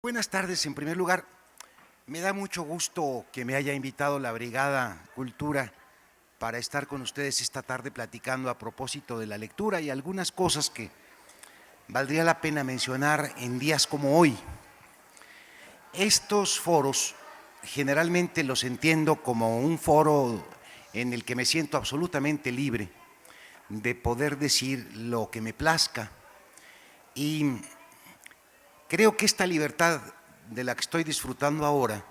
Buenas tardes. En primer lugar, me da mucho gusto que me haya invitado la Brigada Cultura para estar con ustedes esta tarde platicando a propósito de la lectura y algunas cosas que valdría la pena mencionar en días como hoy. Estos foros generalmente los entiendo como un foro en el que me siento absolutamente libre de poder decir lo que me plazca, y creo que esta libertad de la que estoy disfrutando ahora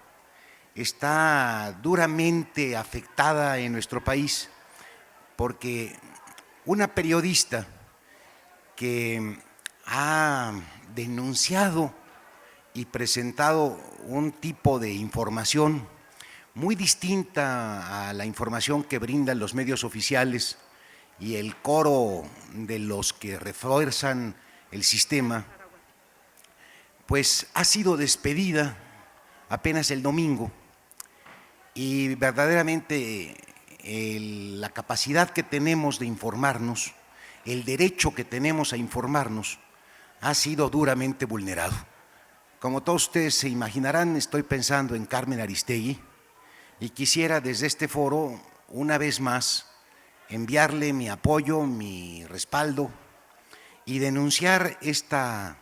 está duramente afectada en nuestro país porque una periodista que ha denunciado y presentado un tipo de información muy distinta a la información que brindan los medios oficiales y el coro de los que refuerzan el sistema, pues ha sido despedida apenas el domingo, y verdaderamente la capacidad que tenemos de informarnos, el derecho que tenemos a informarnos, ha sido duramente vulnerado. Como todos ustedes se imaginarán, estoy pensando en Carmen Aristegui y quisiera desde este foro, una vez más, enviarle mi apoyo, mi respaldo y denunciar esta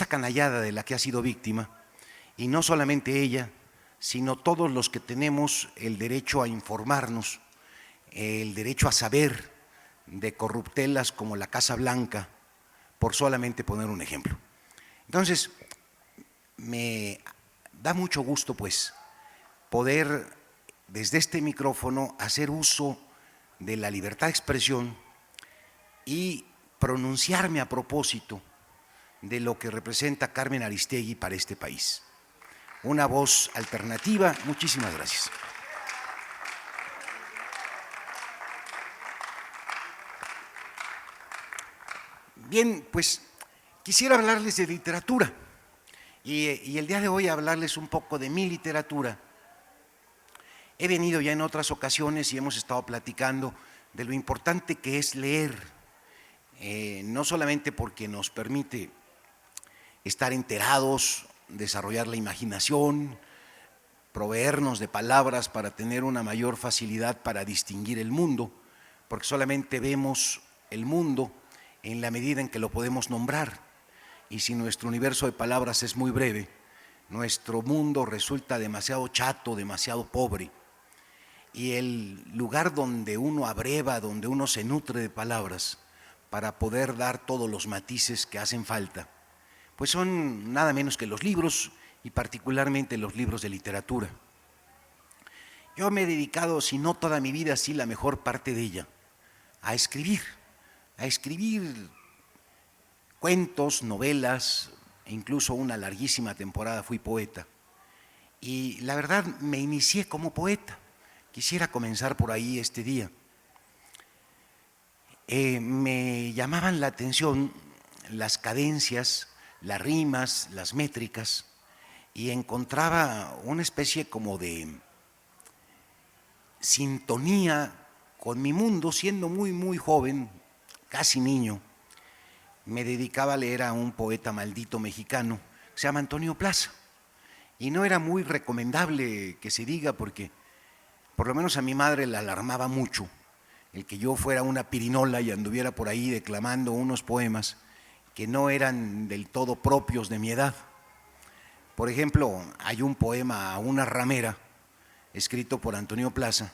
canallada de la que ha sido víctima, y no solamente ella, sino todos los que tenemos el derecho a informarnos, el derecho a saber de corruptelas como la Casa Blanca, por solamente poner un ejemplo. Entonces, me da mucho gusto, pues, poder desde este micrófono hacer uso de la libertad de expresión y pronunciarme a propósito de lo que representa Carmen Aristegui para este país. Una voz alternativa. Muchísimas gracias. Bien, pues quisiera hablarles de literatura y el día de hoy hablarles un poco de mi literatura. He venido ya en otras ocasiones y hemos estado platicando de lo importante que es leer, no solamente porque nos permite estar enterados, desarrollar la imaginación, proveernos de palabras para tener una mayor facilidad para distinguir el mundo, porque solamente vemos el mundo en la medida en que lo podemos nombrar, y si nuestro universo de palabras es muy breve, nuestro mundo resulta demasiado chato, demasiado pobre, y el lugar donde uno abreva, donde uno se nutre de palabras para poder dar todos los matices que hacen falta, pues son nada menos que los libros, y particularmente los libros de literatura. Yo me he dedicado, si no toda mi vida, sí la mejor parte de ella, a escribir cuentos, novelas, e incluso una larguísima temporada fui poeta. Y la verdad me inicié como poeta. Quisiera comenzar por ahí este día. Me llamaban la atención las cadencias, las rimas, las métricas, y encontraba una especie como de sintonía con mi mundo. Siendo muy joven, casi niño, me dedicaba a leer a un poeta maldito mexicano que se llama Antonio Plaza, y no era muy recomendable que se diga, porque por lo menos a mi madre le alarmaba mucho el que yo fuera una pirinola y anduviera por ahí declamando unos poemas que no eran del todo propios de mi edad. Por ejemplo, hay un poema a una ramera escrito por Antonio Plaza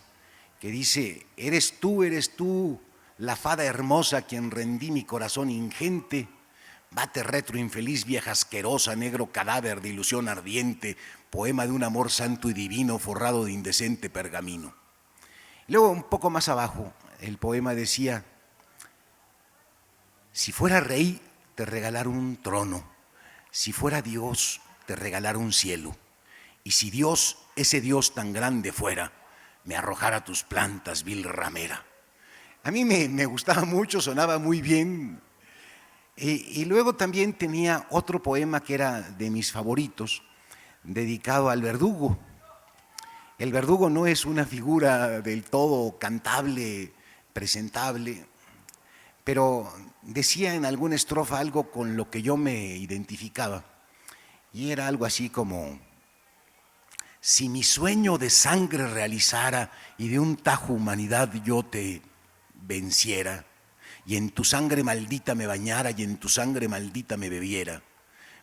que dice: eres tú, la fada hermosa, a quien rendí mi corazón ingente. Bate retro, infeliz, vieja asquerosa, negro cadáver de ilusión ardiente, poema de un amor santo y divino forrado de indecente pergamino. Luego, un poco más abajo, el poema decía: si fuera rey, te regalara un trono; si fuera Dios, te regalara un cielo; y si Dios, ese Dios tan grande fuera, me arrojara tus plantas, vil ramera. A mí me gustaba mucho, sonaba muy bien. Y luego también tenía otro poema que era de mis favoritos, dedicado al verdugo. El verdugo no es una figura del todo cantable, presentable, pero decía en alguna estrofa algo con lo que yo me identificaba, y era algo así como: si mi sueño de sangre realizara y de un tajo humanidad yo te venciera, y en tu sangre maldita me bañara y en tu sangre maldita me bebiera,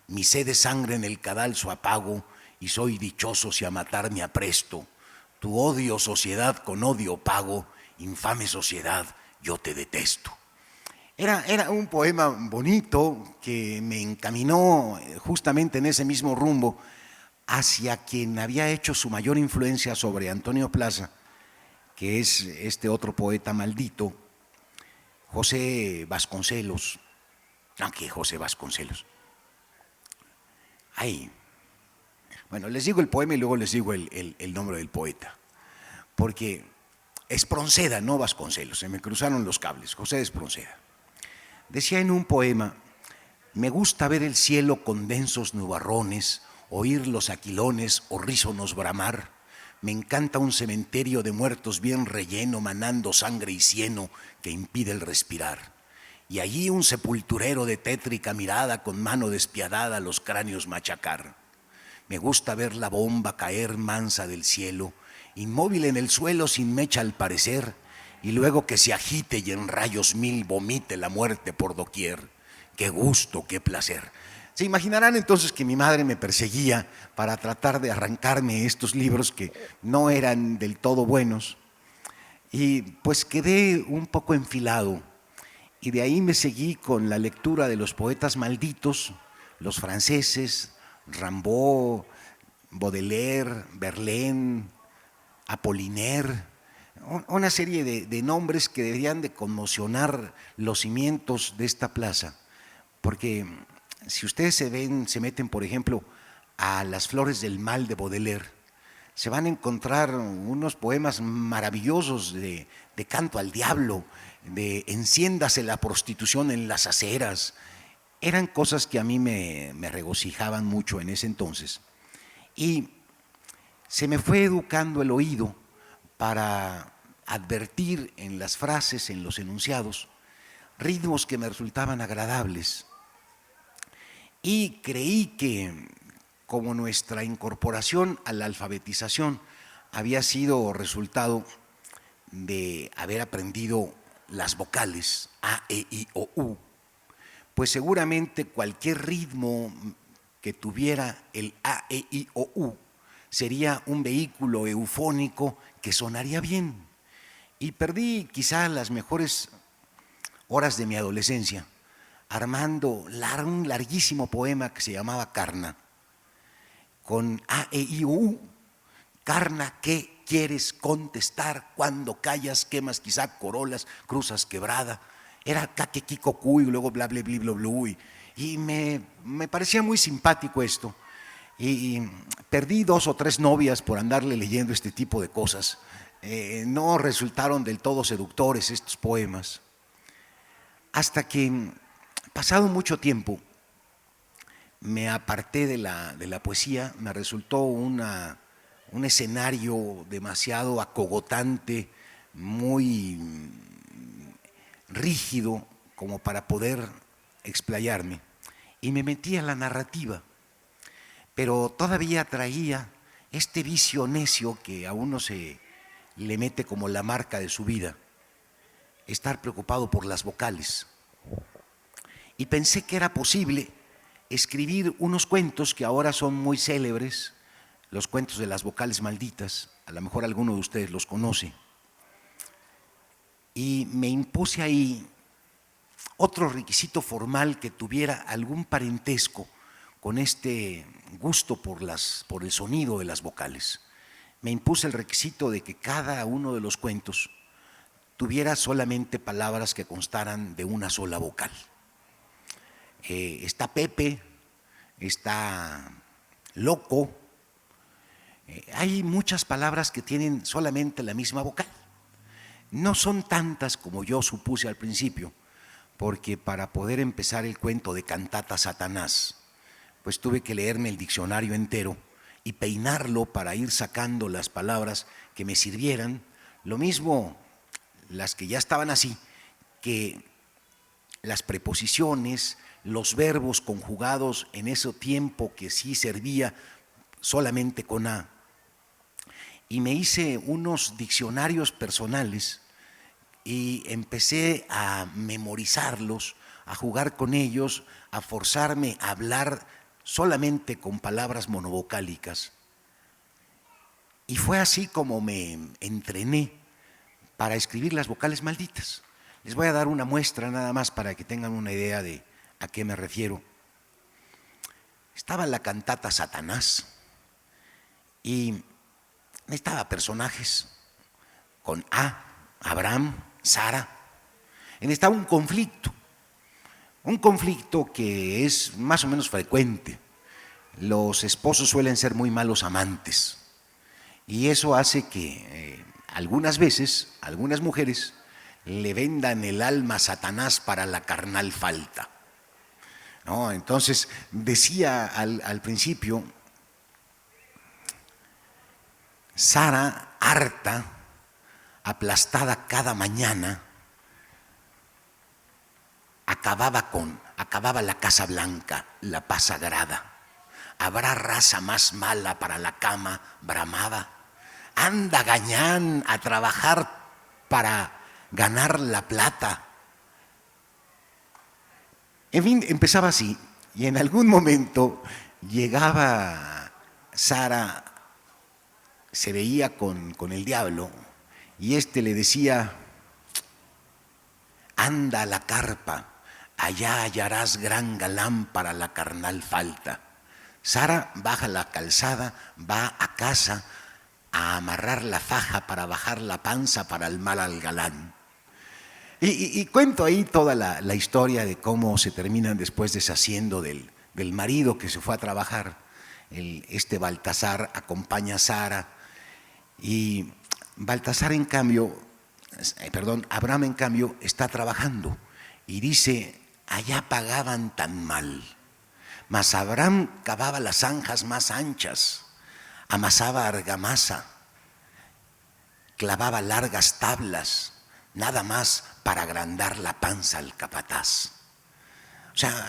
mi sed de sangre en el cadalso apago y soy dichoso si a matar me apresto. Tu odio, sociedad, con odio pago, infame sociedad, yo te detesto. Era un poema bonito que me encaminó justamente en ese mismo rumbo hacia quien había hecho su mayor influencia sobre Antonio Plaza, que es este otro poeta maldito, José Vasconcelos. ¿Qué José Vasconcelos? Ay, bueno, les digo el poema y luego les digo el nombre del poeta, porque Espronceda, no Vasconcelos, se me cruzaron los cables. José Espronceda decía en un poema: me gusta ver el cielo con densos nubarrones, oír los aquilones horrísonos bramar. Me encanta un cementerio de muertos bien relleno, manando sangre y cieno que impide el respirar. Y allí un sepulturero de tétrica mirada, con mano despiadada los cráneos machacar. Me gusta ver la bomba caer mansa del cielo, inmóvil en el suelo sin mecha al parecer, y luego que se agite y en rayos mil vomite la muerte por doquier. ¡Qué gusto, qué placer! Se imaginarán entonces que mi madre me perseguía para tratar de arrancarme estos libros que no eran del todo buenos, y pues quedé un poco enfilado, y de ahí me seguí con la lectura de los poetas malditos, los franceses, Rimbaud, Baudelaire, Verlaine, Apollinaire, una serie de nombres que deberían de conmocionar los cimientos de esta plaza, porque si ustedes se meten, por ejemplo, a Las flores del mal de Baudelaire, se van a encontrar unos poemas maravillosos de canto al diablo, de enciéndase la prostitución en las aceras. Eran cosas que a mí me regocijaban mucho en ese entonces. Y se me fue educando el oído para advertir en las frases, en los enunciados, ritmos que me resultaban agradables. Y creí que, como nuestra incorporación a la alfabetización había sido resultado de haber aprendido las vocales A, E, I, O, U, pues seguramente cualquier ritmo que tuviera el A, E, I, O, U sería un vehículo eufónico que sonaría bien. Y perdí quizá las mejores horas de mi adolescencia armando un larguísimo poema que se llamaba Carna, con A, E, I, O, U. Carna, ¿qué quieres contestar? Cuando callas, quemas quizá corolas, cruzas quebrada. Era caquequicocu y luego bla, bla, bla, bla, bla. Y me parecía muy simpático esto. Y perdí 2 o 3 novias por andarle leyendo este tipo de cosas. No resultaron del todo seductores estos poemas. Hasta que, pasado mucho tiempo, me aparté de la poesía. Me resultó un escenario demasiado acogotante, muy rígido como para poder explayarme, y me metí a la narrativa, pero todavía traía este vicio necio que a uno se le mete como la marca de su vida, estar preocupado por las vocales. Y pensé que era posible escribir unos cuentos que ahora son muy célebres, los cuentos de las vocales malditas. A lo mejor alguno de ustedes los conoce. Y me impuse ahí otro requisito formal que tuviera algún parentesco con este gusto por el sonido de las vocales. Me impuse el requisito de que cada uno de los cuentos tuviera solamente palabras que constaran de una sola vocal. Está Pepe, está loco. Hay muchas palabras que tienen solamente la misma vocal. No son tantas como yo supuse al principio, porque para poder empezar el cuento de Cantata Satanás, pues tuve que leerme el diccionario entero y peinarlo para ir sacando las palabras que me sirvieran, lo mismo las que ya estaban así, que las preposiciones, los verbos conjugados en ese tiempo que sí servía solamente con A. Y me hice unos diccionarios personales y empecé a memorizarlos, a jugar con ellos, a forzarme a hablar solamente con palabras monovocálicas. Y fue así como me entrené para escribir las vocales malditas. Les voy a dar una muestra nada más para que tengan una idea de a qué me refiero. Estaba la cantata Satanás y necesitaba personajes con A, Abraham, Sara. Necesitaba un conflicto que es más o menos frecuente. Los esposos suelen ser muy malos amantes y eso hace que algunas veces, algunas mujeres le vendan el alma a Satanás para la carnal falta, ¿no? Entonces decía al principio, Sara, harta, aplastada cada mañana, acababa la Casa Blanca, la paz sagrada. Habrá raza más mala para la cama, bramaba. Anda gañán a trabajar para ganar la plata. En fin, empezaba así, y en algún momento llegaba Sara, se veía con el diablo, y le decía, anda a la carpa, allá hallarás gran galán para la carnal falta. Sara baja la calzada, va a casa a amarrar la faja para bajar la panza para el mal al galán. Y cuento ahí toda la historia de cómo se terminan después deshaciendo del marido que se fue a trabajar. Baltasar acompaña a Sara y Baltasar en cambio, Abraham en cambio está trabajando y dice, allá pagaban tan mal. Mas Abraham cavaba las zanjas más anchas, amasaba argamasa, clavaba largas tablas, nada más para agrandar la panza al capataz. O sea,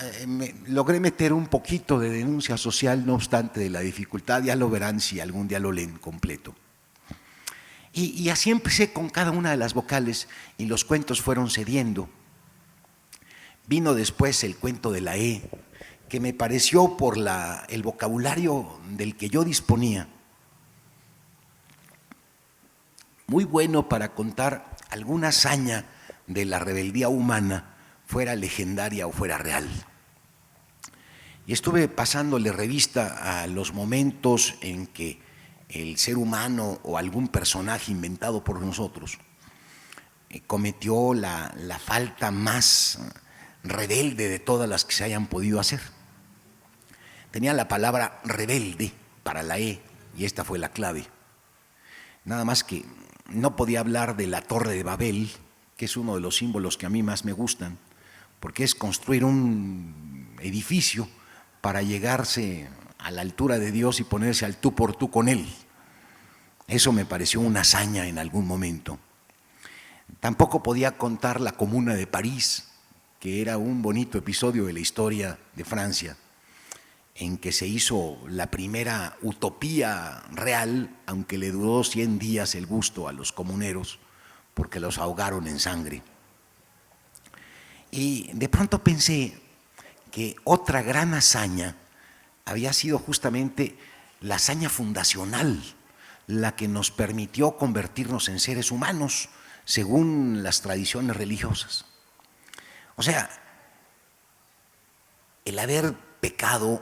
logré meter un poquito de denuncia social, no obstante de la dificultad, ya lo verán si algún día lo leen completo. Y así empecé con cada una de las vocales y los cuentos fueron cediendo. Vino después el cuento de la E, que me pareció por el vocabulario del que yo disponía muy bueno para contar alguna hazaña de la rebeldía humana, fuera legendaria o fuera real. Y estuve pasándole revista a los momentos en que el ser humano o algún personaje inventado por nosotros cometió la falta más rebelde de todas las que se hayan podido hacer. Tenía la palabra rebelde para la E y esta fue la clave. Nada más que no podía hablar de la Torre de Babel, que es uno de los símbolos que a mí más me gustan, porque es construir un edificio para llegarse a la altura de Dios y ponerse al tú por tú con Él. Eso me pareció una hazaña en algún momento. Tampoco podía contar la Comuna de París, que era un bonito episodio de la historia de Francia, en que se hizo la primera utopía real, aunque le duró 100 días el gusto a los comuneros, porque los ahogaron en sangre. Y de pronto pensé que otra gran hazaña había sido justamente la hazaña fundacional, la que nos permitió convertirnos en seres humanos, según las tradiciones religiosas. O sea, el haber pecado,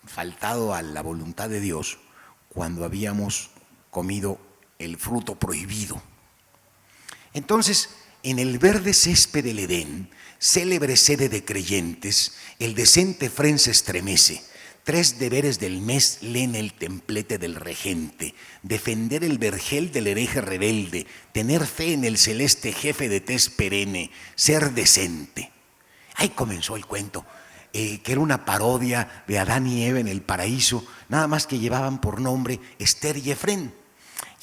faltado a la voluntad de Dios cuando habíamos comido el fruto prohibido. Entonces, en el verde césped del Edén, célebre sede de creyentes, el decente Efrén se estremece. 3 deberes del mes leen el templete del regente: defender el vergel del hereje rebelde, tener fe en el celeste jefe de tez perenne, ser decente. Ahí comenzó el cuento. Que era una parodia de Adán y Eva en el paraíso, nada más que llevaban por nombre Esther y Efrén.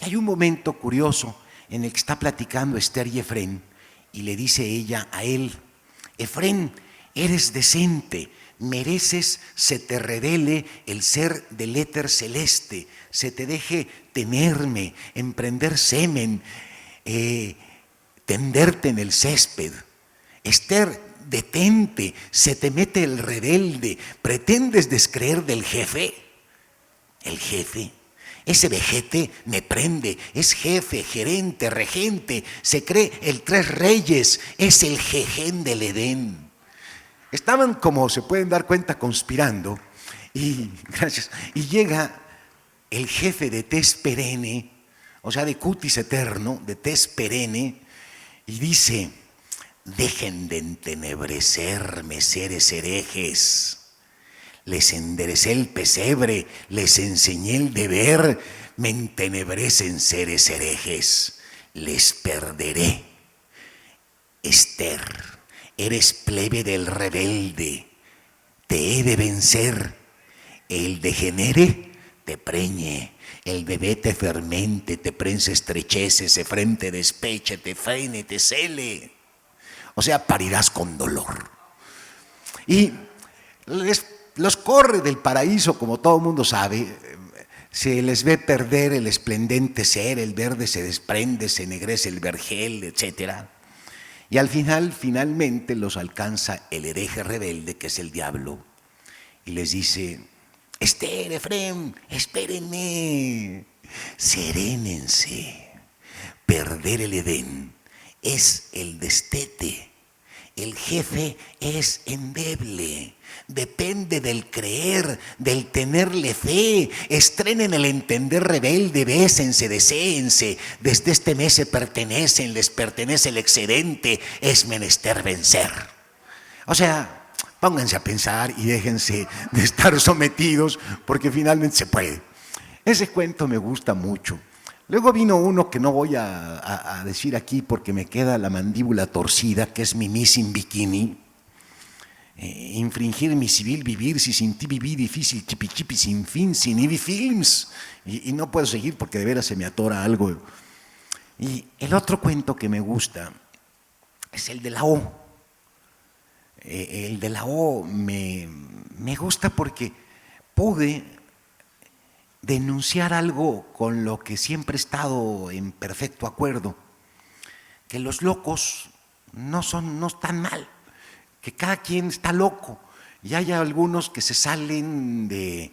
Y hay un momento curioso en el que está platicando Esther y Efrén y le dice ella a él: Efrén, eres decente, mereces se te revele el ser del éter celeste, se te deje tenerme, emprender semen, tenderte en el césped. Esther, detente, se te mete el rebelde, pretendes descreer del jefe. El jefe, ese vejete me prende, es jefe, gerente, regente, se cree el tres reyes, es el jején del Edén. Estaban, como se pueden dar cuenta, conspirando y llega el jefe de tez perenne, o sea, de cutis eterno, de tez perenne, y dice: dejen de entenebrecerme, seres herejes. Les enderecé el pesebre, les enseñé el deber, me entenebrecen, seres herejes, les perderé. Esther, eres plebe del rebelde, te he de vencer. El degenere te preñe, el bebé te fermente, te prensa estrechece, se frente despeche, te frene, te cele. O sea, parirás con dolor. Y los corre del paraíso, como todo el mundo sabe, se les ve perder el esplendente ser, el verde se desprende, se ennegrece el vergel, etc. Y al final, finalmente los alcanza el hereje rebelde, que es el diablo, y les dice: Esther, Efrem, espérenme, serénense. Perder el Edén es el destete. El jefe es endeble, depende del creer, del tenerle fe. Estrenen el entender rebelde, bésense, deséense. Desde este mes se pertenecen, les pertenece el excedente, es menester vencer. O sea, pónganse a pensar y déjense de estar sometidos, porque finalmente se puede. Ese cuento me gusta mucho. Luego vino uno que no voy a decir aquí porque me queda la mandíbula torcida, que es mi Miss in Bikini. Infringir mi civil vivir, si sin ti viví difícil, chipi chipi sin fin, sin Ivy Films. Y no puedo seguir porque de veras se me atora algo. Y el otro cuento que me gusta es el de la O. El de la O me gusta porque pude denunciar algo con lo que siempre he estado en perfecto acuerdo, que los locos no están mal, que cada quien está loco, y hay algunos que se salen de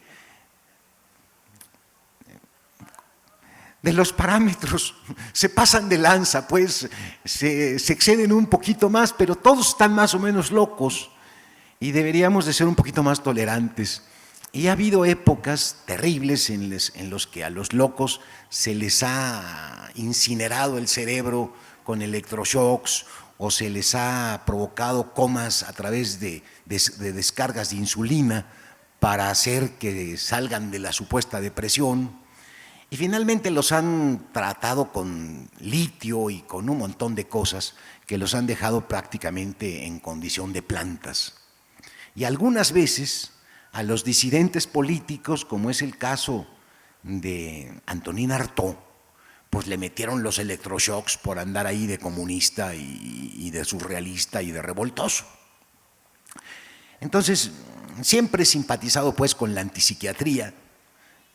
los parámetros, se pasan de lanza, pues se exceden un poquito más, pero todos están más o menos locos y deberíamos de ser un poquito más tolerantes. Y ha habido épocas terribles en los que a los locos se les ha incinerado el cerebro con electroshocks o se les ha provocado comas a través de descargas de insulina para hacer que salgan de la supuesta depresión. Y finalmente los han tratado con litio y con un montón de cosas que los han dejado prácticamente en condición de plantas. Y algunas veces a los disidentes políticos, como es el caso de Antonín Artaud, pues le metieron los electroshocks por andar ahí de comunista y de surrealista y de revoltoso. Entonces, siempre he simpatizado pues con la antipsiquiatría.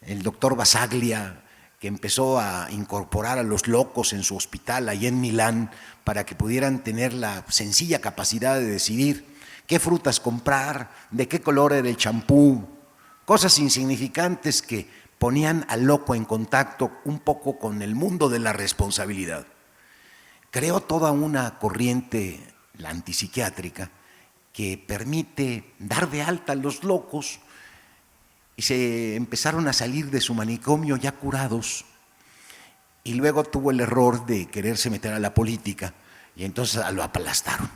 El doctor Basaglia, que empezó a incorporar a los locos en su hospital allá en Milán para que pudieran tener la sencilla capacidad de decidir qué frutas comprar, de qué color era el champú, cosas insignificantes que ponían al loco en contacto un poco con el mundo de la responsabilidad. Creó toda una corriente, la antipsiquiátrica, que permite dar de alta a los locos y se empezaron a salir de su manicomio ya curados, y luego tuvo el error de quererse meter a la política y entonces lo aplastaron.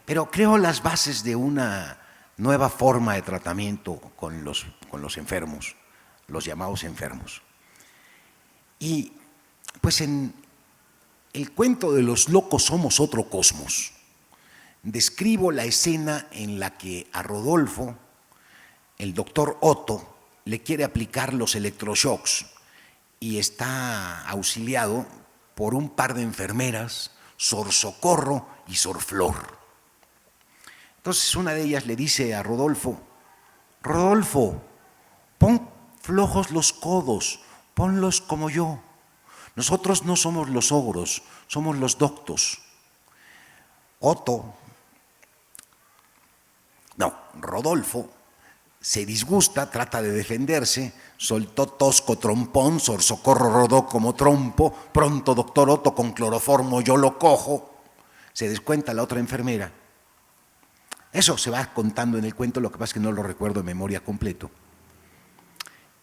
Pero creó las bases de una nueva forma de tratamiento con los enfermos, los llamados enfermos. Y pues en el cuento de Los locos somos otro cosmos, describo la escena en la que a Rodolfo, el doctor Otto, le quiere aplicar los electroshocks y está auxiliado por un par de enfermeras, Sor Socorro y Sor Flor. Entonces una de ellas le dice a Rodolfo: Rodolfo, pon flojos los codos, ponlos como yo. Nosotros no somos los ogros, somos los doctos. Rodolfo se disgusta, trata de defenderse, soltó tosco trompón, sorsocorro rodó como trompo, pronto doctor Otto con cloroformo yo lo cojo. Se descuenta la otra enfermera. Eso se va contando en el cuento, lo que pasa es que no lo recuerdo de memoria completo.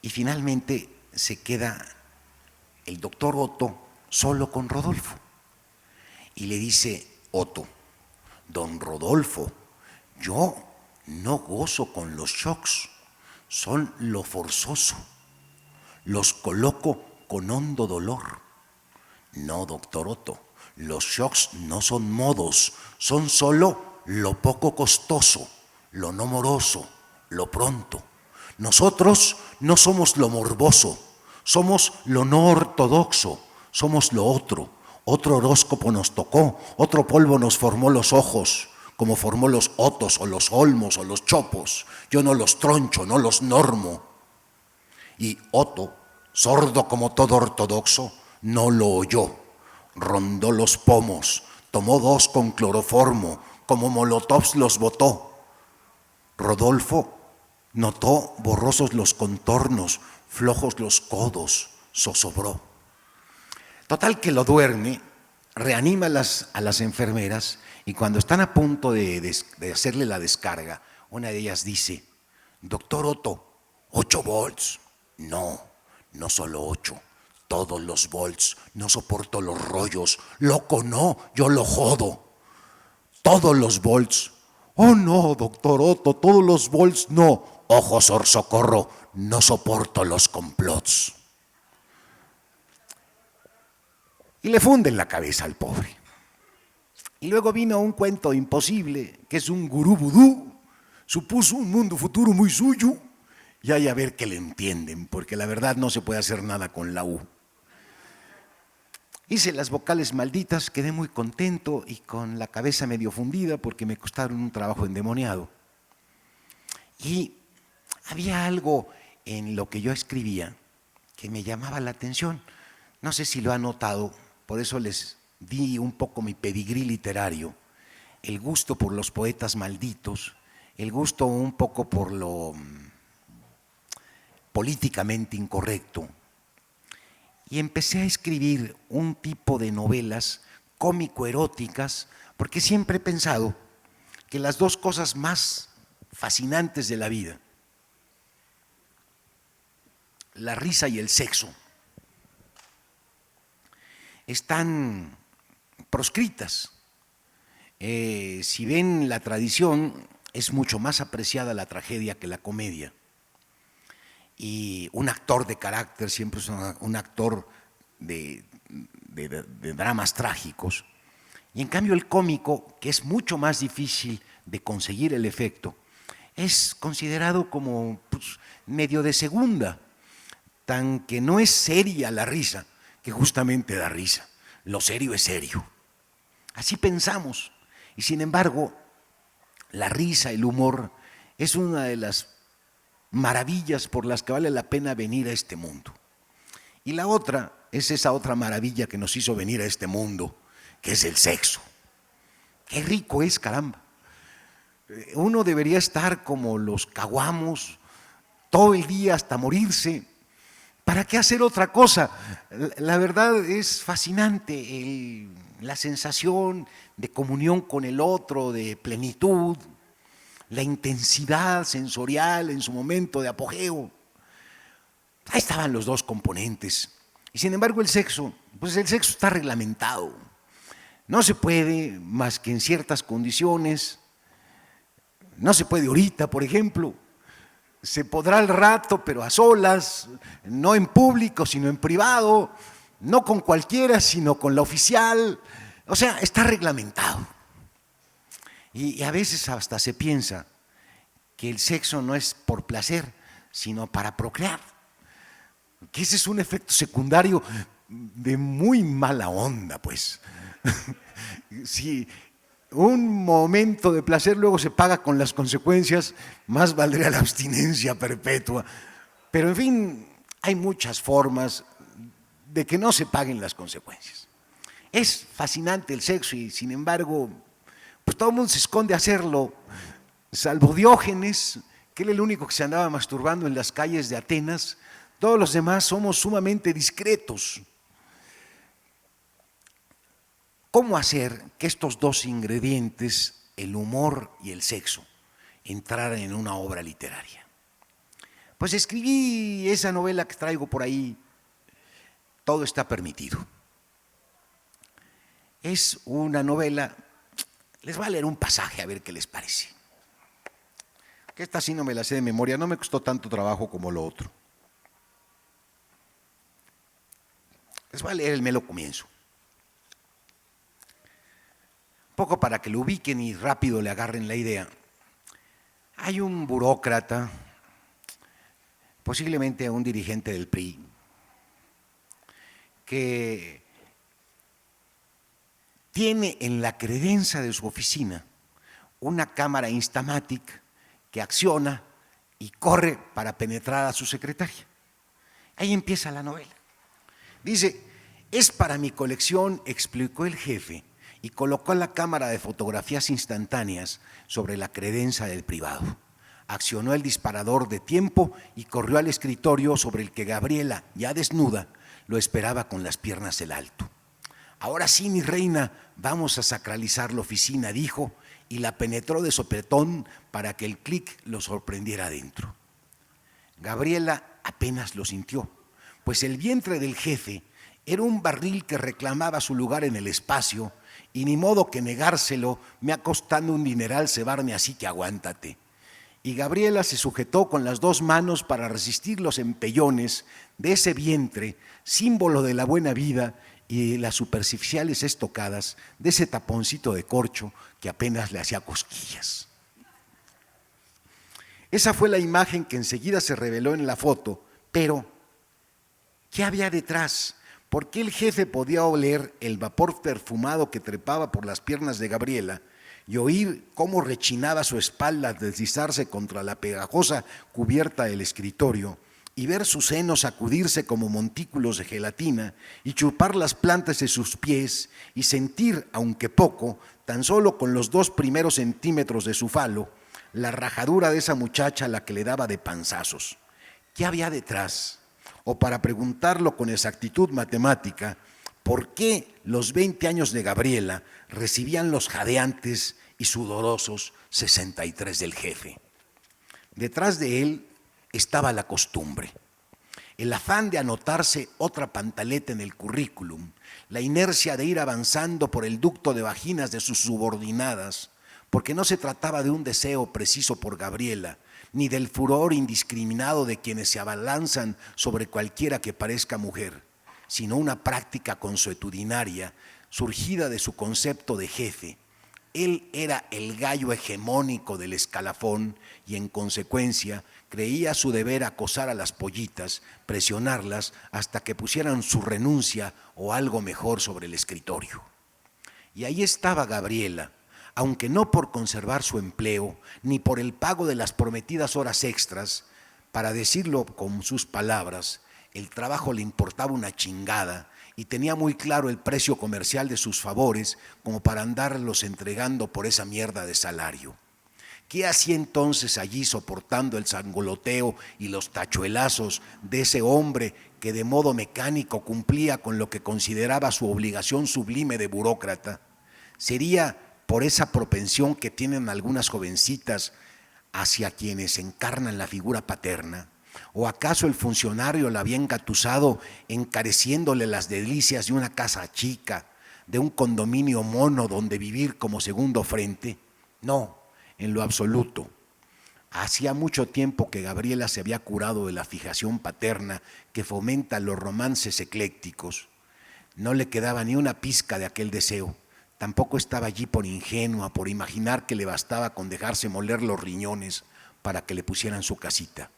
Y finalmente se queda el doctor Otto solo con Rodolfo. Y le dice Otto: don Rodolfo, yo no gozo con los shocks, son lo forzoso, los coloco con hondo dolor. No, doctor Otto, los shocks no son modos, son solo lo poco costoso, lo no moroso, lo pronto. Nosotros no somos lo morboso, somos lo no ortodoxo, somos lo otro. Otro horóscopo nos tocó, otro polvo nos formó los ojos, como formó los otos o los olmos o los chopos. Yo no los troncho, no los normo. Y Otto, sordo como todo ortodoxo, no lo oyó. Rondó los pomos, tomó dos con cloroformo, como Molotovs los botó. Rodolfo notó borrosos los contornos, flojos los codos, zozobró. Total que lo duerme, reanima a las enfermeras y cuando están a punto de hacerle la descarga, una de ellas dice: doctor Otto, 8 volts. No, no solo 8, todos los volts, no soporto los rollos, loco no, yo lo jodo. Todos los volts. Oh no, doctor Otto, todos los volts no. Ojo, sorsocorro, no soporto los complots. Y le funden la cabeza al pobre. Y luego vino un cuento imposible, que es un gurú vudú, supuso un mundo futuro muy suyo, y hay a ver que le entienden, porque la verdad no se puede hacer nada con la U. Hice las vocales malditas, quedé muy contento y con la cabeza medio fundida porque me costaron un trabajo endemoniado. Y había algo en lo que yo escribía que me llamaba la atención. No sé si lo han notado, por eso les di un poco mi pedigrí literario, el gusto por los poetas malditos, el gusto un poco por lo políticamente incorrecto. Y empecé a escribir un tipo de novelas cómico-eróticas, porque siempre he pensado que las dos cosas más fascinantes de la vida, la risa y el sexo, están proscritas. Si ven la tradición, es mucho más apreciada la tragedia que la comedia. Y un actor de carácter siempre es un actor de dramas trágicos. Y en cambio el cómico, que es mucho más difícil de conseguir el efecto, es considerado como medio de segunda, tan que no es seria la risa, que justamente da risa. Lo serio es serio. Así pensamos. Y sin embargo, la risa, el humor, es una de las maravillas por las que vale la pena venir a este mundo. Y la otra es esa otra maravilla que nos hizo venir a este mundo, que es el sexo. Qué rico es, caramba. Uno debería estar como los caguamos todo el día hasta morirse. ¿Para qué hacer otra cosa? La verdad es fascinante la sensación de comunión con el otro, de plenitud, la intensidad sensorial en su momento de apogeo. Ahí estaban los dos componentes. Y sin embargo el sexo está reglamentado. No se puede más que en ciertas condiciones. No se puede ahorita, por ejemplo. Se podrá al rato, pero a solas, no en público, sino en privado, no con cualquiera, sino con la oficial. O sea, está reglamentado. Y a veces hasta se piensa que el sexo no es por placer, sino para procrear. Que ese es un efecto secundario de muy mala onda, pues. Sí, un momento de placer luego se paga con las consecuencias, más valdría la abstinencia perpetua. Pero en fin, hay muchas formas de que no se paguen las consecuencias. Es fascinante el sexo y sin embargo, pues todo el mundo se esconde a hacerlo, salvo Diógenes, que él es el único que se andaba masturbando en las calles de Atenas. Todos los demás somos sumamente discretos. ¿Cómo hacer que estos dos ingredientes, el humor y el sexo, entraran en una obra literaria? Pues escribí esa novela que traigo por ahí, Todo está permitido. Es una novela, les voy a leer un pasaje a ver qué les parece. Que esta sí no me la sé de memoria, no me costó tanto trabajo como lo otro. Les voy a leer el mero comienzo. Un poco para que lo ubiquen y rápido le agarren la idea. Hay un burócrata, posiblemente un dirigente del PRI, que tiene en la credenza de su oficina una cámara Instamatic que acciona y corre para penetrar a su secretaria. Ahí empieza la novela. Dice, es para mi colección, explicó el jefe, y colocó la cámara de fotografías instantáneas sobre la credenza del privado. Accionó el disparador de tiempo y corrió al escritorio sobre el que Gabriela, ya desnuda, lo esperaba con las piernas en alto. Ahora sí, mi reina, vamos a sacralizar la oficina, dijo, y la penetró de sopetón para que el clic lo sorprendiera adentro. Gabriela apenas lo sintió, pues el vientre del jefe era un barril que reclamaba su lugar en el espacio y ni modo que negárselo, me ha costado un dineral cebarme, así que aguántate. Y Gabriela se sujetó con las dos manos para resistir los empellones de ese vientre, símbolo de la buena vida y las superficiales estocadas de ese taponcito de corcho que apenas le hacía cosquillas. Esa fue la imagen que enseguida se reveló en la foto, pero ¿qué había detrás? ¿Por qué el jefe podía oler el vapor perfumado que trepaba por las piernas de Gabriela y oír cómo rechinaba su espalda al deslizarse contra la pegajosa cubierta del escritorio y ver sus senos sacudirse como montículos de gelatina y chupar las plantas de sus pies y sentir, aunque poco, tan solo con los 2 primeros centímetros de su falo, la rajadura de esa muchacha a la que le daba de panzazos? ¿Qué había detrás? O para preguntarlo con exactitud matemática, ¿por qué los 20 años de Gabriela recibían los jadeantes y sudorosos 63 del jefe? Detrás de él estaba la costumbre, el afán de anotarse otra pantaleta en el currículum, la inercia de ir avanzando por el ducto de vaginas de sus subordinadas, porque no se trataba de un deseo preciso por Gabriela, ni del furor indiscriminado de quienes se abalanzan sobre cualquiera que parezca mujer, sino una práctica consuetudinaria surgida de su concepto de jefe. Él era el gallo hegemónico del escalafón y en consecuencia creía su deber acosar a las pollitas, presionarlas hasta que pusieran su renuncia o algo mejor sobre el escritorio. Y ahí estaba Gabriela, aunque no por conservar su empleo, ni por el pago de las prometidas horas extras, para decirlo con sus palabras, el trabajo le importaba una chingada y tenía muy claro el precio comercial de sus favores como para andarlos entregando por esa mierda de salario. ¿Qué hacía entonces allí soportando el sangoloteo y los tachuelazos de ese hombre que de modo mecánico cumplía con lo que consideraba su obligación sublime de burócrata? Sería por esa propensión que tienen algunas jovencitas hacia quienes encarnan la figura paterna. ¿O acaso el funcionario la había engatusado encareciéndole las delicias de una casa chica, de un condominio mono donde vivir como segundo frente? No, en lo absoluto. Hacía mucho tiempo que Gabriela se había curado de la fijación paterna que fomenta los romances eclécticos. No le quedaba ni una pizca de aquel deseo. Tampoco estaba allí por ingenua, por imaginar que le bastaba con dejarse moler los riñones para que le pusieran su casita.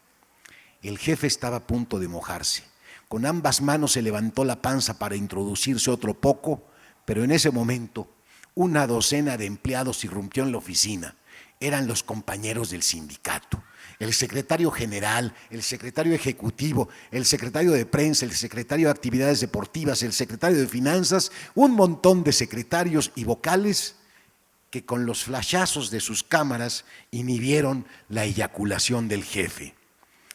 El jefe estaba a punto de mojarse. Con ambas manos se levantó la panza para introducirse otro poco, pero en ese momento una docena de empleados irrumpió en la oficina. Eran los compañeros del sindicato. El secretario general, el secretario ejecutivo, el secretario de prensa, el secretario de actividades deportivas, el secretario de finanzas, un montón de secretarios y vocales que con los flashazos de sus cámaras inhibieron la eyaculación del jefe.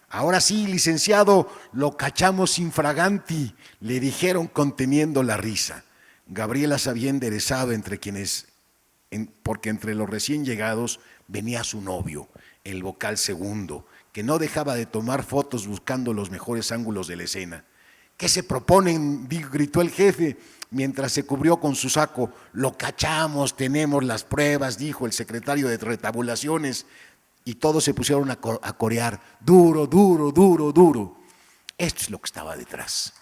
Ahora sí, licenciado, lo cachamos infraganti, le dijeron conteniendo la risa. Gabriela se había enderezado porque entre los recién llegados venía su novio, el vocal segundo, que no dejaba de tomar fotos buscando los mejores ángulos de la escena. ¿Qué se proponen?, gritó el jefe, mientras se cubrió con su saco. Lo cachamos, tenemos las pruebas, dijo el secretario de retabulaciones, y todos se pusieron a corear, duro, duro, duro, duro. Esto es lo que estaba detrás.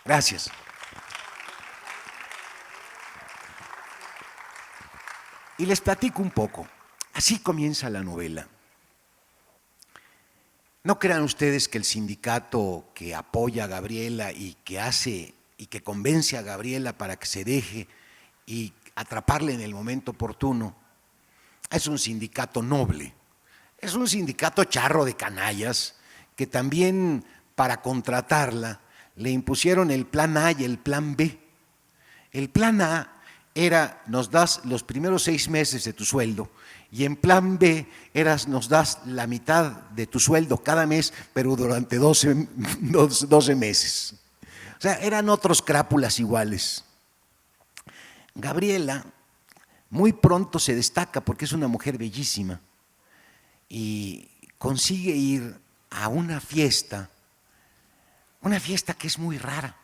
Gracias. Y les platico un poco. Así comienza la novela. No crean ustedes que el sindicato que apoya a Gabriela y que convence a Gabriela para que se deje y atraparle en el momento oportuno, es un sindicato noble. Es un sindicato charro de canallas que también, para contratarla, le impusieron el plan A y el plan B. El plan A era: nos das los primeros 6 meses de tu sueldo, y en plan B nos das la mitad de tu sueldo cada mes, pero durante 12 meses. O sea, eran otros crápulas iguales. Gabriela muy pronto se destaca porque es una mujer bellísima y consigue ir a una fiesta que es muy rara.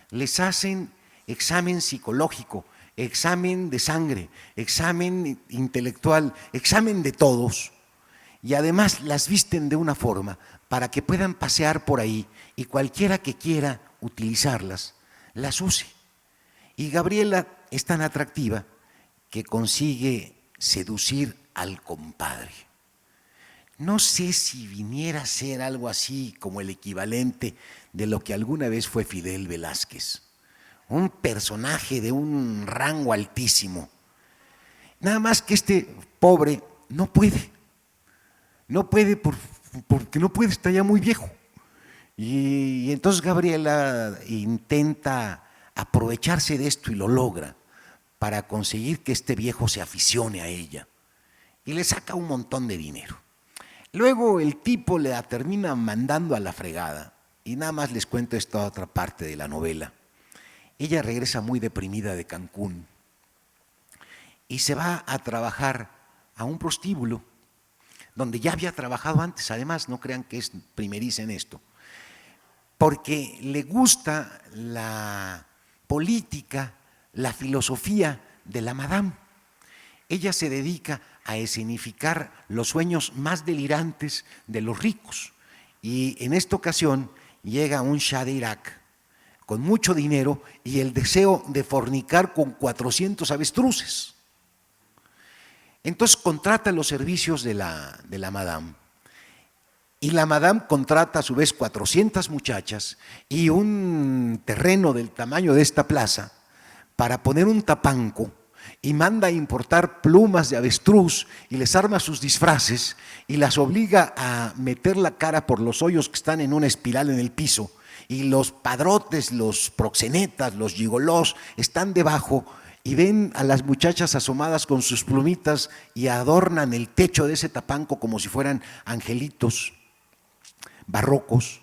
Les hacen examen psicológico, examen de sangre, examen intelectual, examen de todos, y además las visten de una forma para que puedan pasear por ahí y cualquiera que quiera utilizarlas, las use. Y Gabriela es tan atractiva que consigue seducir al compadre. No sé si viniera a ser algo así como el equivalente de lo que alguna vez fue Fidel Velázquez, un personaje de un rango altísimo. Nada más que este pobre no puede porque no puede, está ya muy viejo. Y entonces Gabriela intenta aprovecharse de esto y lo logra para conseguir que este viejo se aficione a ella y le saca un montón de dinero. Luego el tipo la termina mandando a la fregada, y nada más les cuento esta otra parte de la novela. Ella regresa muy deprimida de Cancún y se va a trabajar a un prostíbulo donde ya había trabajado antes. Además, no crean que es primeriza en esto, porque le gusta la política, la filosofía de la madame. Ella se dedica a escenificar los sueños más delirantes de los ricos, y en esta ocasión llega un shah de Irak con mucho dinero y el deseo de fornicar con 400 avestruces. Entonces contrata los servicios de la madame, y la madame contrata a su vez 400 muchachas y un terreno del tamaño de esta plaza para poner un tapanco, y manda a importar plumas de avestruz y les arma sus disfraces y las obliga a meter la cara por los hoyos que están en una espiral en el piso, y los padrotes, los proxenetas, los gigolós están debajo y ven a las muchachas asomadas con sus plumitas y adornan el techo de ese tapanco como si fueran angelitos barrocos,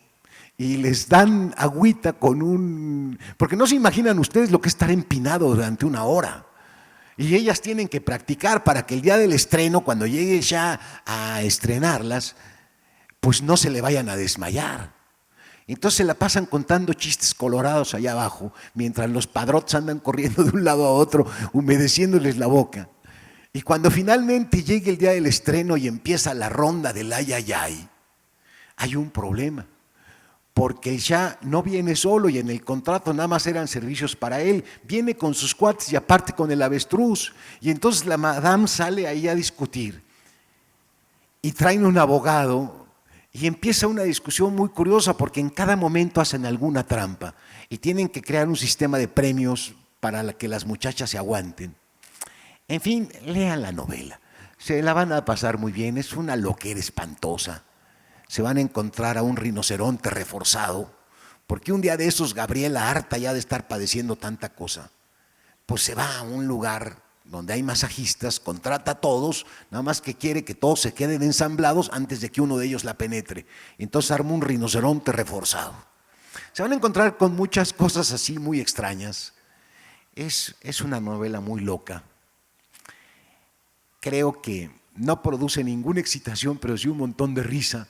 y les dan agüita porque no se imaginan ustedes lo que es estar empinado durante 1 hora. Y ellas tienen que practicar para que el día del estreno, cuando llegue ya a estrenarlas, pues no se le vayan a desmayar. Entonces se la pasan contando chistes colorados allá abajo, mientras los padrotes andan corriendo de un lado a otro, humedeciéndoles la boca. Y cuando finalmente llegue el día del estreno y empieza la ronda del ay, ay, ay, hay un problema, porque el Shah no viene solo, y en el contrato nada más eran servicios para él, viene con sus cuates y aparte con el avestruz. Y entonces la madame sale ahí a discutir y traen un abogado y empieza una discusión muy curiosa, porque en cada momento hacen alguna trampa y tienen que crear un sistema de premios para que las muchachas se aguanten. En fin, lean la novela. Se la van a pasar muy bien, es una loquera espantosa. Se van a encontrar a un rinoceronte reforzado, porque un día de esos Gabriela, harta ya de estar padeciendo tanta cosa, pues se va a un lugar donde hay masajistas, contrata a todos, nada más que quiere que todos se queden ensamblados antes de que uno de ellos la penetre. Entonces arma un rinoceronte reforzado. Se van a encontrar con muchas cosas así muy extrañas. Es una novela muy loca. Creo que no produce ninguna excitación, pero sí un montón de risa.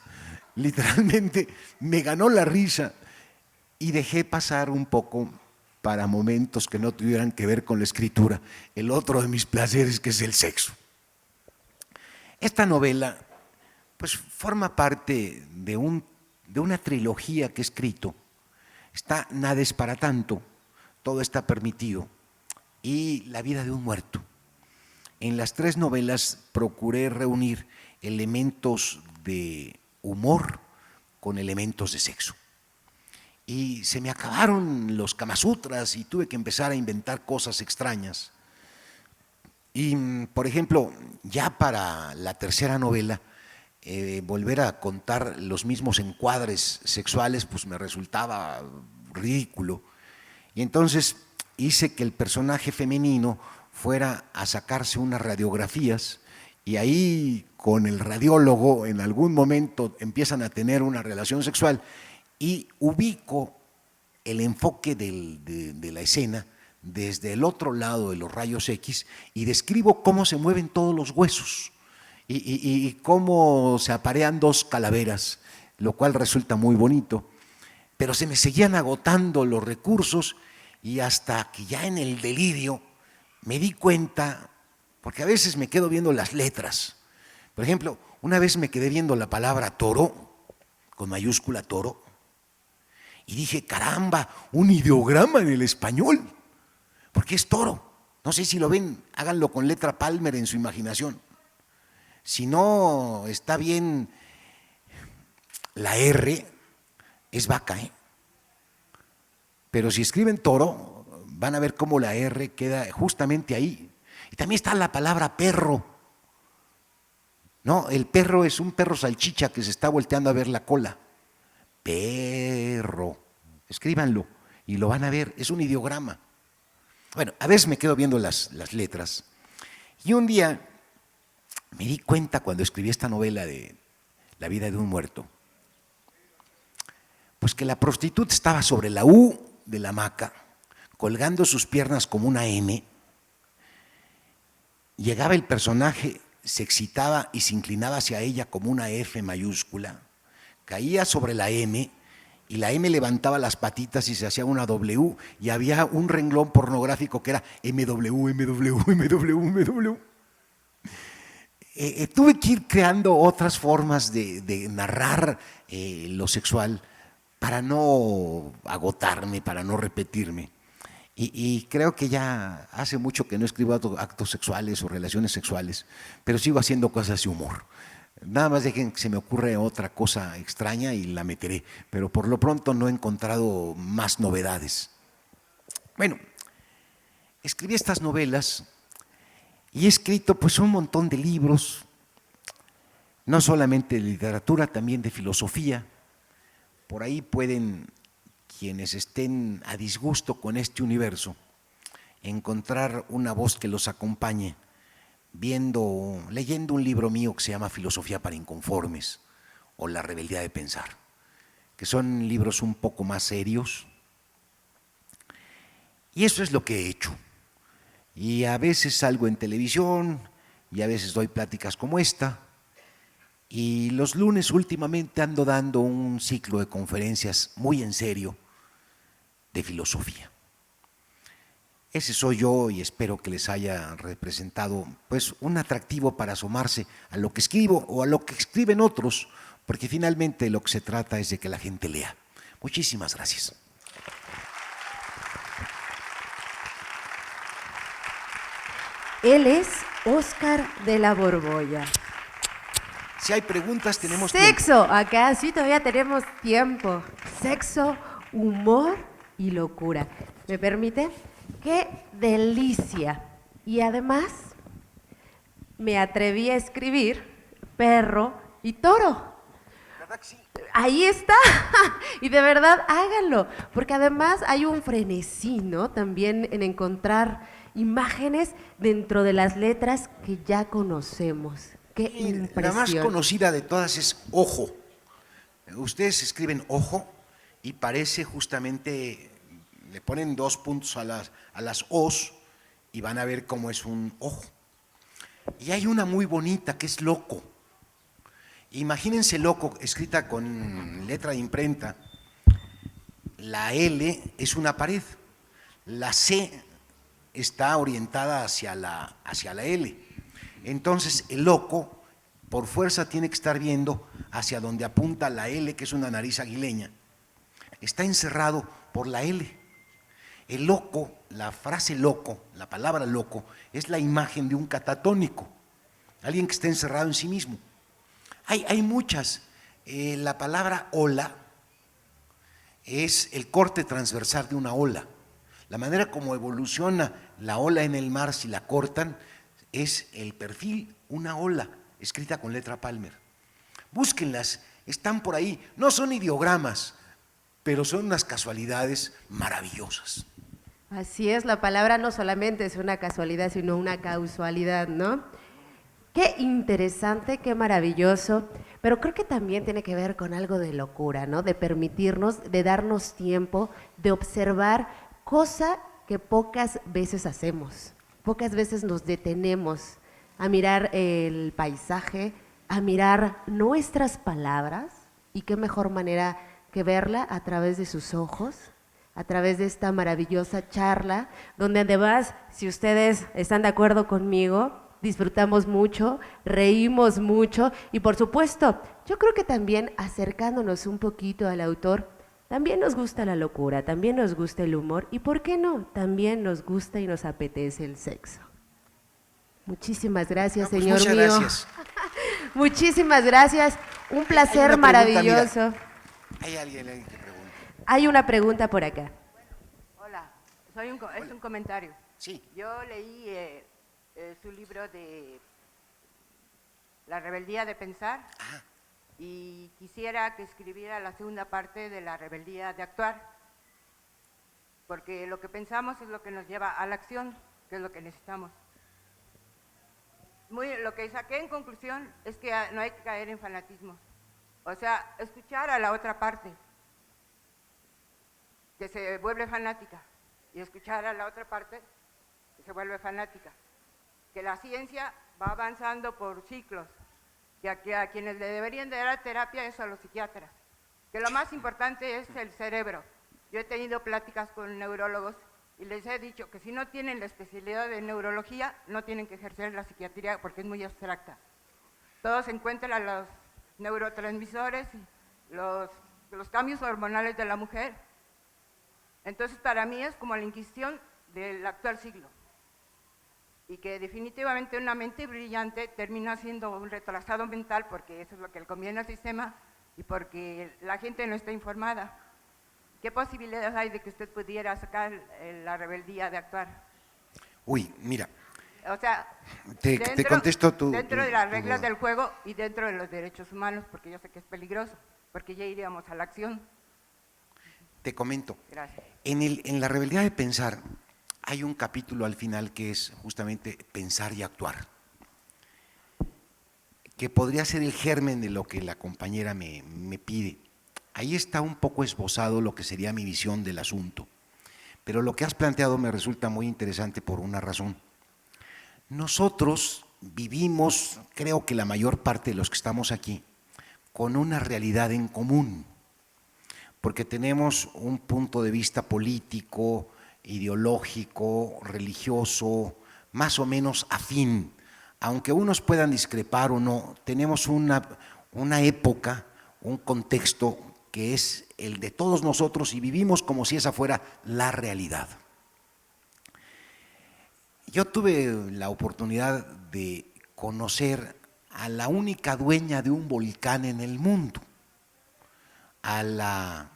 Literalmente me ganó la risa y dejé pasar un poco para momentos que no tuvieran que ver con la escritura, el otro de mis placeres, que es el sexo. Esta novela pues forma parte de una trilogía que he escrito. Está Nada es para tanto, Todo está permitido y La vida de un muerto. En las tres novelas procuré reunir elementos de humor con elementos de sexo. Y se me acabaron los Kamasutras y tuve que empezar a inventar cosas extrañas. Y, por ejemplo, ya para la tercera novela, volver a contar los mismos encuadres sexuales, pues me resultaba ridículo. Y entonces hice que el personaje femenino fuera a sacarse unas radiografías y ahí con el radiólogo en algún momento empiezan a tener una relación sexual y ubico el enfoque de la escena desde el otro lado de los rayos X y describo cómo se mueven todos los huesos y cómo se aparean dos calaveras, lo cual resulta muy bonito, pero se me seguían agotando los recursos y hasta que ya en el delirio me di cuenta, porque a veces me quedo viendo las letras. Por ejemplo, una vez me quedé viendo la palabra toro, con mayúscula toro, y dije, caramba, un ideograma en el español, porque es toro. No sé si lo ven, háganlo con letra Palmer en su imaginación. Si no está bien, la R es vaca, ¿eh? Pero si escriben toro, van a ver cómo la R queda justamente ahí. Y también está la palabra perro. No, el perro es un perro salchicha que se está volteando a ver la cola. Perro. Escríbanlo y lo van a ver, es un ideograma. Bueno, a veces me quedo viendo las letras. Y un día me di cuenta cuando escribí esta novela de La vida de un muerto, pues que la prostituta estaba sobre la U de la hamaca, colgando sus piernas como una M. Llegaba el personaje, se excitaba y se inclinaba hacia ella como una F mayúscula, caía sobre la M y la M levantaba las patitas y se hacía una W y había un renglón pornográfico que era MW, MW, MW, MW. Tuve que ir creando otras formas de narrar lo sexual para no agotarme, para no repetirme. Y creo que ya hace mucho que no escribo actos sexuales o relaciones sexuales, pero sigo haciendo cosas de humor. Nada más dejen que se me ocurre otra cosa extraña y la meteré, pero por lo pronto no he encontrado más novedades. Bueno, escribí estas novelas y he escrito pues un montón de libros, no solamente de literatura, también de filosofía. Por ahí pueden quienes estén a disgusto con este universo encontrar una voz que los acompañe leyendo un libro mío que se llama Filosofía para Inconformes o La rebeldía de pensar, que son libros un poco más serios. Y eso es lo que he hecho. Y a veces salgo en televisión y a veces doy pláticas como esta. Y los lunes últimamente ando dando un ciclo de conferencias muy en serio de filosofía. Ese soy yo y espero que les haya representado pues un atractivo para asomarse a lo que escribo o a lo que escriben otros, porque finalmente lo que se trata es de que la gente lea. Muchísimas gracias. Él es Óscar de la Borbolla. Si hay preguntas, tenemos Sexo, tiempo. Acá sí todavía tenemos tiempo. Sexo, humor y locura. ¿Me permite? ¡Qué delicia! Y además me atreví a escribir perro y toro. ¿Verdad que sí? Ahí está. Y de verdad, háganlo. Porque además hay un frenesí, ¿no? También en encontrar imágenes dentro de las letras que ya conocemos. ¡Qué La más impresión! conocida de todas es ojo. Ustedes escriben ojo y parece justamente, le ponen 2 puntos a las os y van a ver cómo es un ojo. Y hay una muy bonita que es loco. Imagínense loco, escrita con letra de imprenta. La L es una pared, la C está orientada hacia la L. Entonces el loco, por fuerza, tiene que estar viendo hacia donde apunta la L, que es una nariz aguileña. Está encerrado por la L. El loco, la frase loco, la palabra loco, es la imagen de un catatónico, alguien que está encerrado en sí mismo. Hay muchas. La palabra ola es el corte transversal de una ola. La manera como evoluciona la ola en el mar si la cortan es el perfil, una ola, escrita con letra Palmer. Búsquenlas, están por ahí. No son ideogramas, pero son unas casualidades maravillosas. Así es, la palabra no solamente es una casualidad, sino una causalidad, ¿no? Qué interesante, qué maravilloso, pero creo que también tiene que ver con algo de locura, ¿no? De permitirnos, de darnos tiempo, de observar, cosa que pocas veces hacemos. Pocas veces nos detenemos a mirar el paisaje, a mirar nuestras palabras, y qué mejor manera que verla a través de sus ojos, a través de esta maravillosa charla, donde además, si ustedes están de acuerdo conmigo, disfrutamos mucho, reímos mucho y por supuesto, yo creo que también acercándonos un poquito al autor, también nos gusta la locura, también nos gusta el humor y ¿por qué no? También nos gusta y nos apetece el sexo. Muchísimas gracias, No, pues señor muchas mío. gracias. Muchísimas gracias, un placer Hay una pregunta, maravilloso. mira. Hay alguien que pregunta. Hay una pregunta por acá. Hola, es un comentario. Sí. Yo leí su libro de La rebeldía de pensar y quisiera que escribiera la segunda parte de la rebeldía de actuar, porque lo que pensamos es lo que nos lleva a la acción, que es lo que necesitamos. Lo que saqué en conclusión es que no hay que caer en fanatismo, o sea, escuchar a la otra parte, que se vuelve fanática, y escuchar a la otra parte, que se vuelve fanática. Que la ciencia va avanzando por ciclos, que a quienes le deberían de dar terapia es a los psiquiatras, que lo más importante es el cerebro. Yo he tenido pláticas con neurólogos y les he dicho que si no tienen la especialidad de neurología, no tienen que ejercer la psiquiatría porque es muy abstracta. Todos encuentran los neurotransmisores y los cambios hormonales de la mujer. Entonces, para mí es como la Inquisición del actual siglo. Y que definitivamente una mente brillante termina siendo un retrasado mental porque eso es lo que le conviene al sistema y porque la gente no está informada. ¿Qué posibilidades hay de que usted pudiera sacar la rebeldía de actuar? Uy, mira, O sea, te contesto dentro de las reglas del juego y dentro de los derechos humanos, porque yo sé que es peligroso, porque ya iríamos a la acción. Te comento. Gracias. En la rebeldía de pensar hay un capítulo al final que es justamente pensar y actuar, que podría ser el germen de lo que la compañera me pide. Ahí está un poco esbozado lo que sería mi visión del asunto, pero lo que has planteado me resulta muy interesante por una razón. Nosotros vivimos, creo que la mayor parte de los que estamos aquí, con una realidad en común, porque tenemos un punto de vista político, ideológico, religioso, más o menos afín. Aunque unos puedan discrepar o no, tenemos una época, un contexto que es el de todos nosotros y vivimos como si esa fuera la realidad. Yo tuve la oportunidad de conocer a la única dueña de un volcán en el mundo, a la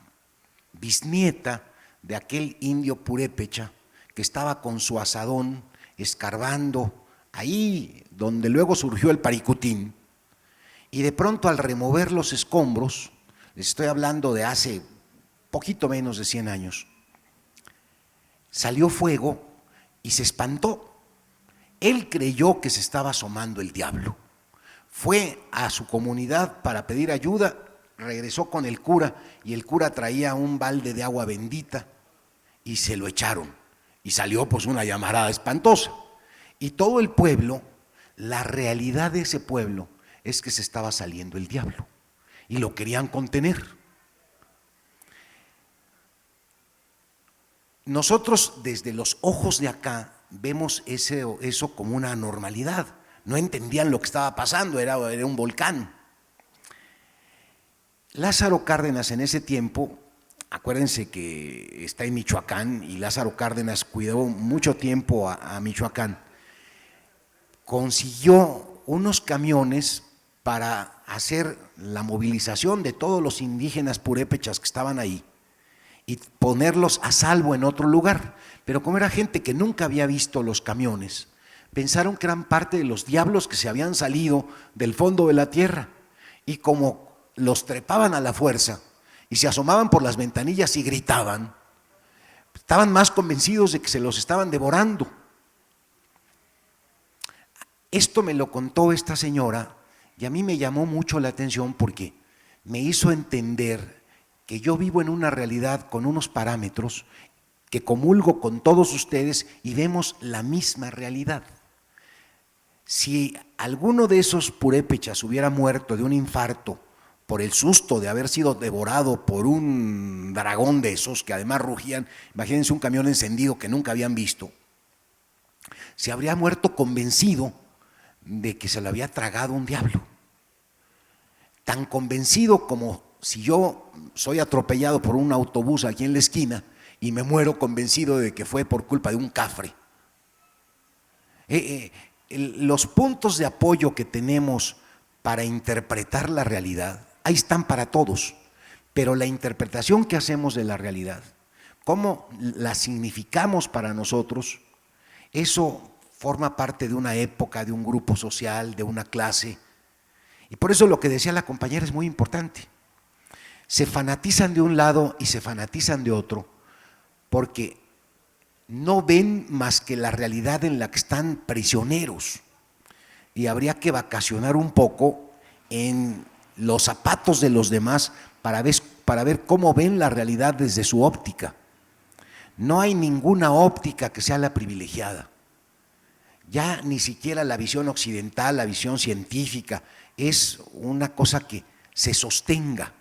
bisnieta de aquel indio purépecha que estaba con su azadón escarbando ahí donde luego surgió el Paricutín, y de pronto al remover los escombros, les estoy hablando de hace poquito menos de 100 años, salió fuego y se espantó. Él creyó que se estaba asomando el diablo. Fue a su comunidad para pedir ayuda, regresó con el cura y el cura traía un balde de agua bendita y se lo echaron y salió pues una llamarada espantosa. Y todo el pueblo, la realidad de ese pueblo es que se estaba saliendo el diablo y lo querían contener. Nosotros desde los ojos de acá vemos eso como una anormalidad. No entendían lo que estaba pasando, era un volcán. Lázaro Cárdenas en ese tiempo, acuérdense que está en Michoacán y Lázaro Cárdenas cuidó mucho tiempo a Michoacán, consiguió unos camiones para hacer la movilización de todos los indígenas purépechas que estaban ahí y ponerlos a salvo en otro lugar. Pero como era gente que nunca había visto los camiones, pensaron que eran parte de los diablos que se habían salido del fondo de la tierra, y como los trepaban a la fuerza y se asomaban por las ventanillas y gritaban, estaban más convencidos de que se los estaban devorando. Esto me lo contó esta señora y a mí me llamó mucho la atención porque me hizo entender que yo vivo en una realidad con unos parámetros, que comulgo con todos ustedes y vemos la misma realidad. Si alguno de esos purépechas hubiera muerto de un infarto por el susto de haber sido devorado por un dragón de esos que además rugían, imagínense un camión encendido que nunca habían visto, se habría muerto convencido de que se lo había tragado un diablo. Tan convencido como si yo soy atropellado por un autobús aquí en la esquina y me muero convencido de que fue por culpa de un cafre. Los puntos de apoyo que tenemos para interpretar la realidad, ahí están para todos, pero la interpretación que hacemos de la realidad, cómo la significamos para nosotros, eso forma parte de una época, de un grupo social, de una clase. Y por eso lo que decía la compañera es muy importante. Se fanatizan de un lado y se fanatizan de otro, porque no ven más que la realidad en la que están prisioneros, y habría que vacacionar un poco en los zapatos de los demás para ver cómo ven la realidad desde su óptica. No hay ninguna óptica que sea la privilegiada. Ya ni siquiera la visión occidental, la visión científica, es una cosa que se sostenga.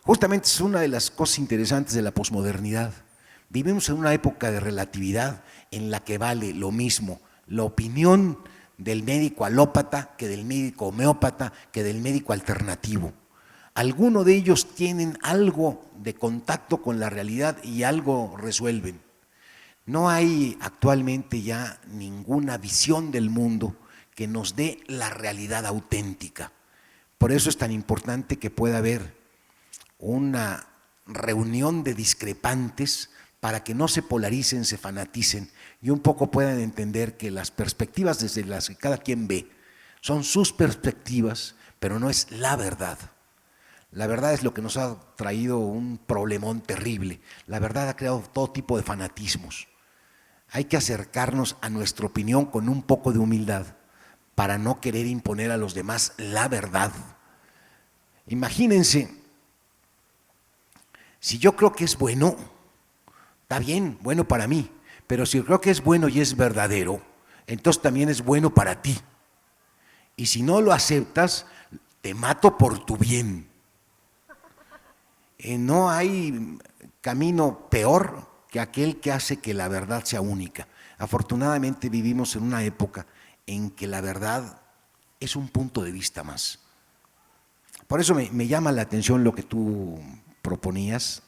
Justamente es una de las cosas interesantes de la posmodernidad. Vivimos en una época de relatividad en la que vale lo mismo la opinión del médico alópata que del médico homeópata que del médico alternativo. Algunos de ellos tienen algo de contacto con la realidad y algo resuelven. No hay actualmente ya ninguna visión del mundo que nos dé la realidad auténtica. Por eso es tan importante que pueda haber una reunión de discrepantes para que no se polaricen, se fanaticen y un poco puedan entender que las perspectivas desde las que cada quien ve son sus perspectivas, pero no es la verdad. La verdad es lo que nos ha traído un problemón terrible. La verdad ha creado todo tipo de fanatismos. Hay que acercarnos a nuestra opinión con un poco de humildad para no querer imponer a los demás la verdad. Imagínense, si yo creo que es bueno, está bien, bueno para mí, pero si creo que es bueno y es verdadero, entonces también es bueno para ti. Y si no lo aceptas, te mato por tu bien. No hay camino peor que aquel que hace que la verdad sea única. Afortunadamente vivimos en una época en que la verdad es un punto de vista más. Por eso me llama la atención lo que tú proponías,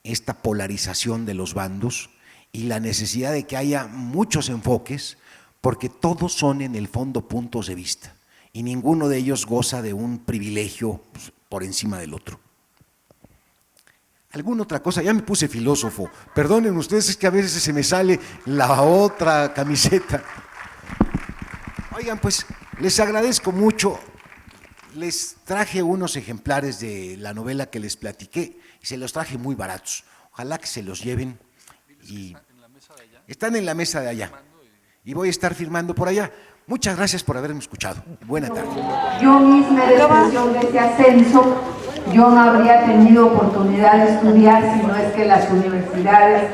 esta polarización de los bandos y la necesidad de que haya muchos enfoques, porque todos son en el fondo puntos de vista y ninguno de ellos goza de un privilegio por encima del otro. ¿Alguna otra cosa? Ya me puse filósofo. Perdonen ustedes, es que a veces se me sale la otra camiseta. Oigan, pues les agradezco mucho. Les traje unos ejemplares de la novela que les platiqué y se los traje muy baratos. Ojalá que se los lleven. Y están en la mesa de allá. Y voy a estar firmando por allá. Muchas gracias por haberme escuchado. Buena tarde. Yo misma en expresión de ese ascenso, yo no habría tenido oportunidad de estudiar si no es que las universidades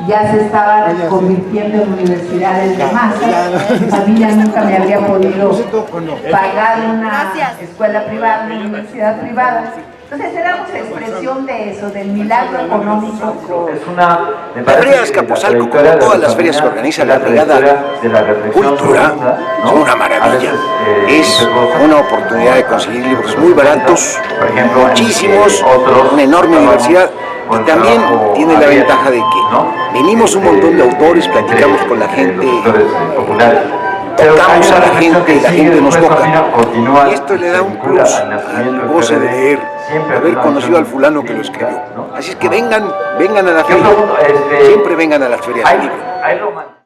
ya se estaban convirtiendo en universidades de masa. Mi familia nunca me habría podido pagar una escuela privada, una universidad privada. Entonces éramos expresión de eso, del milagro económico. La Feria de Azcapotzalco, como todas las ferias que organiza la Brigada Cultura, son una maravilla. Es una oportunidad de conseguir libros muy baratos, muchísimos, una enorme diversidad. Y también tiene la ventaja de que venimos un montón de autores, platicamos con la gente, tocamos a la gente y la gente nos toca. Y esto le da un plus al goce de leer, haber conocido al fulano que lo escribió. Así es que vengan a la feria, siempre vengan a las ferias del libro.